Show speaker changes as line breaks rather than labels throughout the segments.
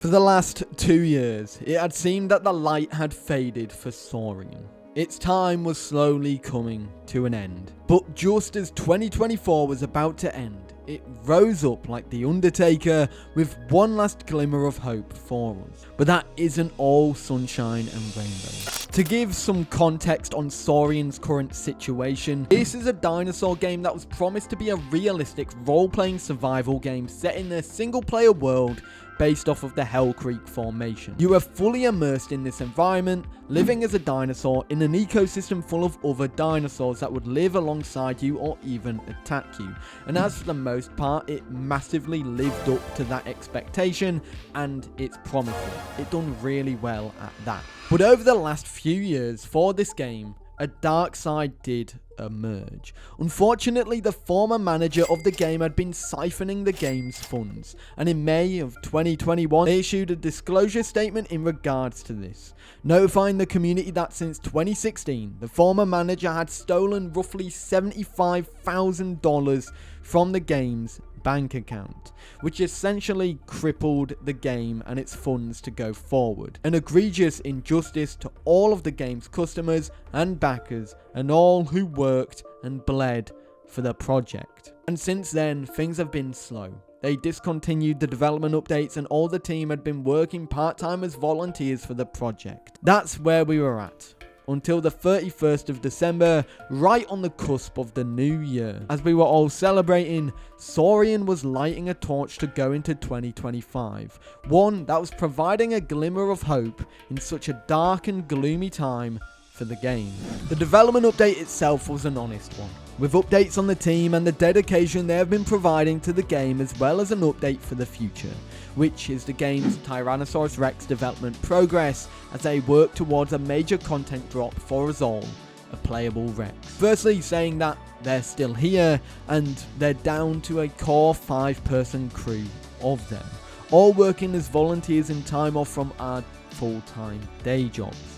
For the last 2 years, it had seemed that the light had faded for Saurian. Its time was slowly coming to an end. But just as 2024 was about to end, it rose up like the Undertaker with one last glimmer of hope for us. But that isn't all sunshine and rainbows. To give some context on Saurian's current situation, this is a dinosaur game that was promised to be a realistic role-playing survival game set in a single-player world based off of the Hell Creek formation. You are fully immersed in this environment, living as a dinosaur in an ecosystem full of other dinosaurs that would live alongside you or even attack you. And as for the most part, it massively lived up to that expectation and its promises. It done really well at that. But over the last few years for this game, a dark side did emerge. Unfortunately, the former manager of the game had been siphoning the game's funds, and in May of 2021, they issued a disclosure statement in regards to this, notifying the community that since 2016, the former manager had stolen roughly $75,000 from the game's bank account, which essentially crippled the game and its funds to go forward. An egregious injustice to all of the game's customers and backers and all who worked and bled for the project. And since then, things have been slow. They discontinued the development updates and all the team had been working part-time as volunteers for the project. That's where we were at until the 31st of December, right on the cusp of the new year. As we were all celebrating, Saurian was lighting a torch to go into 2025. One that was providing a glimmer of hope in such a dark and gloomy time for the game. The development update itself was an honest one, with updates on the team and the dedication they have been providing to the game, as well as an update for the future, which is the game's Tyrannosaurus Rex development progress as they work towards a major content drop for us all, a playable Rex. Firstly, saying that they're still here and they're down to a core 5-person crew of them, all working as volunteers in time off from our full-time day jobs.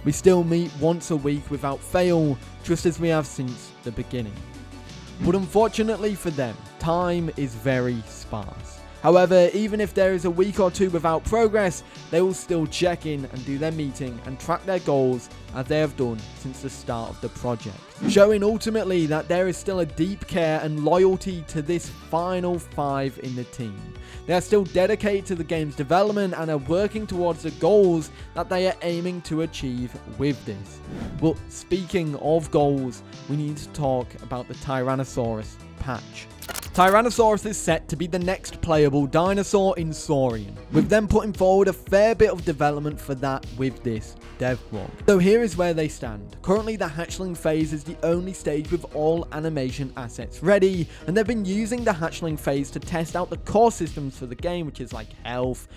We still meet once a week without fail, just as we have since the beginning. But unfortunately for them, time is very sparse. However, even if there is a week or two without progress, they will still check in and do their meeting and track their goals as they have done since the start of the project, showing ultimately that there is still a deep care and loyalty to this final 5 in the team. They are still dedicated to the game's development and are working towards the goals that they are aiming to achieve with this. But speaking of goals, we need to talk about the Tyrannosaurus patch. Tyrannosaurus is set to be the next playable dinosaur in Saurian, with them putting forward a fair bit of development for that with this dev blog. So here is where they stand. Currently the hatchling phase is the only stage with all animation assets ready, and they've been using the hatchling phase to test out the core systems for the game, which is like health,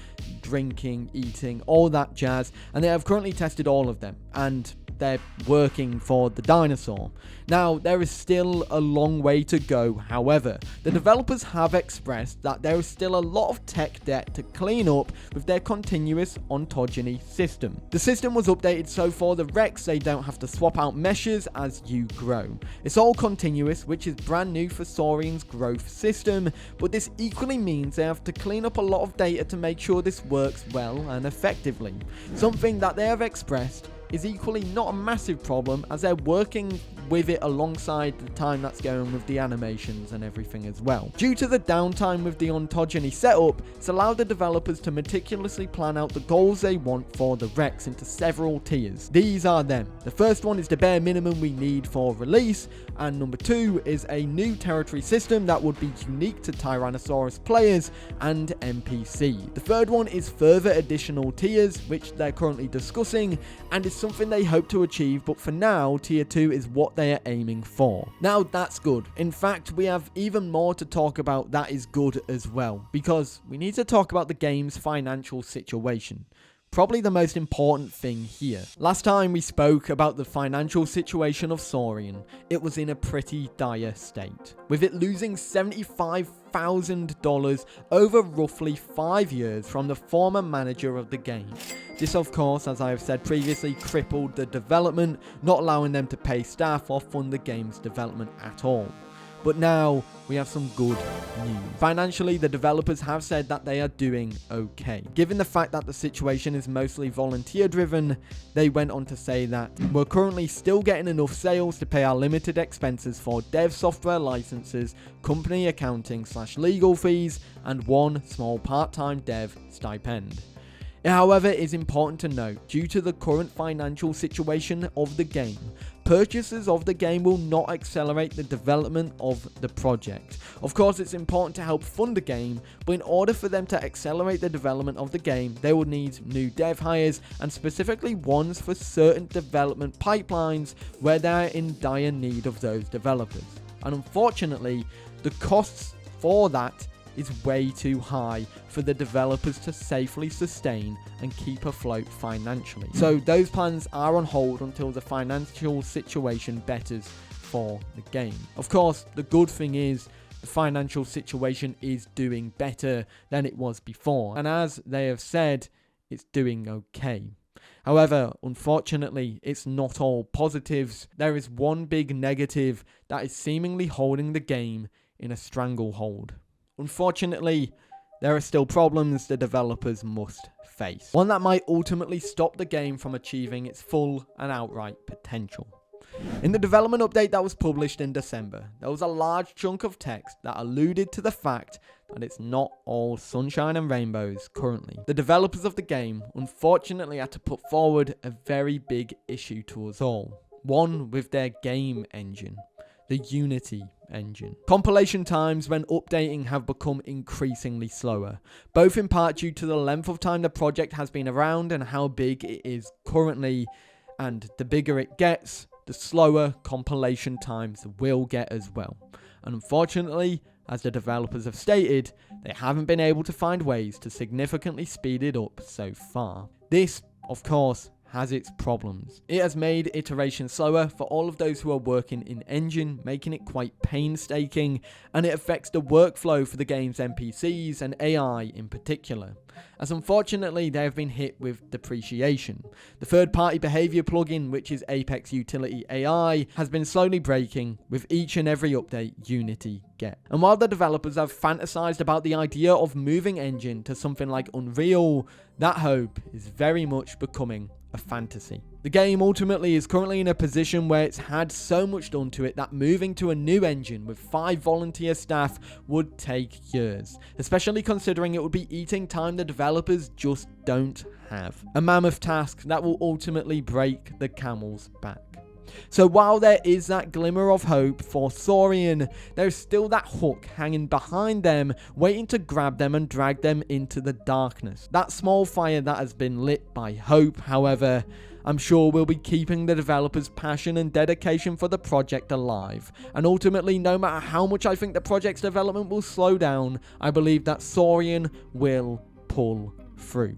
drinking, eating, all that jazz, and they have currently tested all of them, and they're working for the dinosaur. Now, there is still a long way to go. However, the developers have expressed that there is still a lot of tech debt to clean up with their continuous ontogeny system. The system was updated so for the Rex they don't have to swap out meshes as you grow. It's all continuous, which is brand new for Saurian's growth system, but this equally means they have to clean up a lot of data to make sure this works well and effectively. Something that they have expressed is equally not a massive problem, as they're working with it alongside the time that's going with the animations and everything as well. Due to the downtime with the ontogeny setup, it's allowed the developers to meticulously plan out the goals they want for the Rex into several tiers. These are them. The first one is the bare minimum we need for release, and number 2 is a new territory system that would be unique to Tyrannosaurus players and NPC. The third one is further additional tiers, which they're currently discussing, and is something they hope to achieve, but for now, tier 2 is what they are aiming for. Now, that's good. In fact, we have even more to talk about that is good as well, because we need to talk about the game's financial situation. Probably the most important thing here. Last time we spoke about the financial situation of Saurian, it was in a pretty dire state, with it losing $75,000 over roughly 5 years from the former manager of the game. This, of course, as I have said previously, crippled the development, not allowing them to pay staff or fund the game's development at all. But now we have some good news. Financially, the developers have said that they are doing okay. Given the fact that the situation is mostly volunteer driven, they went on to say that we're currently still getting enough sales to pay our limited expenses for dev software licenses, company accounting / legal fees, and one small part-time dev stipend. It, however, is important to note, due to the current financial situation of the game, purchases of the game will not accelerate the development of the project. Of course, it's important to help fund the game, but in order for them to accelerate the development of the game, they will need new dev hires, and specifically ones for certain development pipelines where they're in dire need of those developers. And unfortunately, the costs for that is way too high for the developers to safely sustain and keep afloat financially. So those plans are on hold until the financial situation betters for the game. Of course, the good thing is the financial situation is doing better than it was before, and as they have said, it's doing okay. However, unfortunately, it's not all positives. There is one big negative that is seemingly holding the game in a stranglehold. Unfortunately, there are still problems the developers must face. One that might ultimately stop the game from achieving its full and outright potential. In the development update that was published in December, there was a large chunk of text that alluded to the fact that it's not all sunshine and rainbows currently. The developers of the game unfortunately had to put forward a very big issue to us all. One with their game engine. The Unity engine. Compilation times when updating have become increasingly slower, both in part due to the length of time the project has been around and how big it is currently, and the bigger it gets, the slower compilation times will get as well. And unfortunately, as the developers have stated, they haven't been able to find ways to significantly speed it up so far. This, of course, has its problems. It has made iteration slower for all of those who are working in engine, making it quite painstaking, and it affects the workflow for the game's NPCs and AI in particular, as unfortunately they have been hit with depreciation. The third-party behavior plugin, which is Apex Utility AI, has been slowly breaking with each and every update Unity get. And while the developers have fantasized about the idea of moving engine to something like Unreal, that hope is very much becoming a fantasy. The game ultimately is currently in a position where it's had so much done to it that moving to a new engine with 5 volunteer staff would take years, especially considering it would be eating time the developers just don't have. A mammoth task that will ultimately break the camel's back. So while there is that glimmer of hope for Saurian, there's still that hook hanging behind them, waiting to grab them and drag them into the darkness. That small fire that has been lit by hope, however, I'm sure will be keeping the developers' passion and dedication for the project alive. And ultimately, no matter how much I think the project's development will slow down, I believe that Saurian will pull through.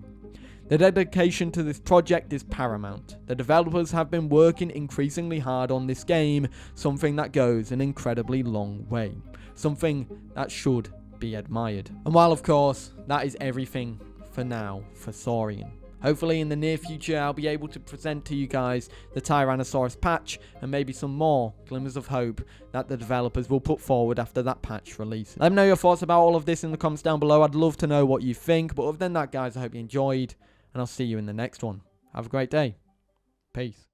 The dedication to this project is paramount. The developers have been working increasingly hard on this game, something that goes an incredibly long way. Something that should be admired. And while of course, that is everything for now for Saurian. Hopefully in the near future I'll be able to present to you guys the Tyrannosaurus patch and maybe some more glimmers of hope that the developers will put forward after that patch release. Let me know your thoughts about all of this in the comments down below. I'd love to know what you think, but other than that guys, I hope you enjoyed. And I'll see you in the next one. Have a great day. Peace.